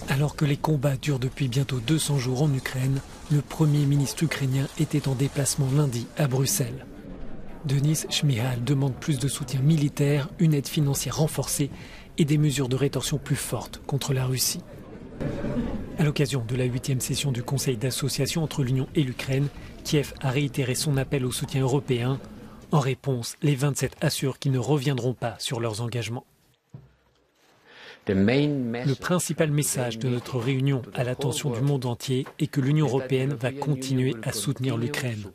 Alors que les combats durent depuis bientôt 200 jours en Ukraine, le Premier ministre ukrainien était en déplacement lundi à Bruxelles. Denis Shmyhal demande plus de soutien militaire, une aide financière renforcée et des mesures de rétorsion plus fortes contre la Russie. À l'occasion de la 8e session du Conseil d'association entre l'Union et l'Ukraine, Kiev a réitéré son appel au soutien européen. En réponse, les 27 assurent qu'ils ne reviendront pas sur leurs engagements. Le principal message de notre réunion à l'attention du monde entier est que l'Union européenne va continuer à soutenir l'Ukraine,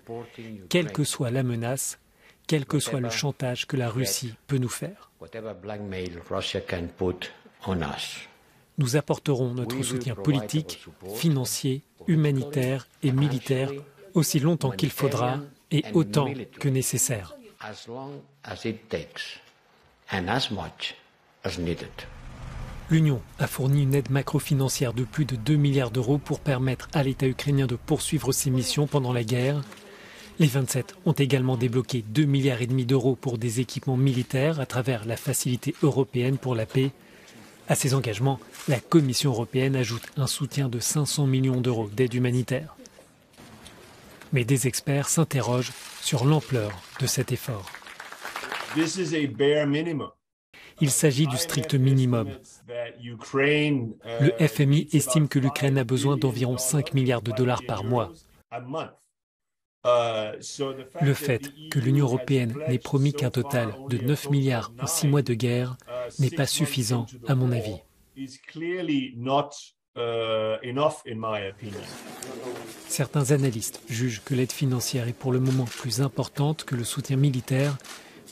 quelle que soit la menace, quel que soit le chantage que la Russie peut nous faire. Nous apporterons notre soutien politique, financier, humanitaire et militaire aussi longtemps qu'il faudra et autant que nécessaire. L'Union a fourni une aide macrofinancière de plus de 2 milliards d'euros pour permettre à l'État ukrainien de poursuivre ses missions pendant la guerre. Les 27 ont également débloqué 2,5 milliards d'euros pour des équipements militaires à travers la Facilité européenne pour la paix. À ces engagements, la Commission européenne ajoute un soutien de 500 millions d'euros d'aide humanitaire. Mais des experts s'interrogent sur l'ampleur de cet effort. Il s'agit du strict minimum. Le FMI estime que l'Ukraine a besoin d'environ 5 milliards de dollars par mois. Le fait que l'Union européenne n'ait promis qu'un total de 9 milliards en 6 mois de guerre n'est pas suffisant, à mon avis. Certains analystes jugent que l'aide financière est pour le moment plus importante que le soutien militaire,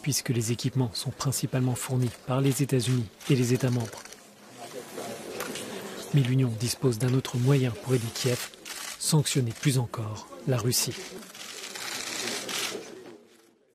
puisque les équipements sont principalement fournis par les États-Unis et les États membres. Mais l'Union dispose d'un autre moyen pour aider Kiev, sanctionner plus encore la Russie.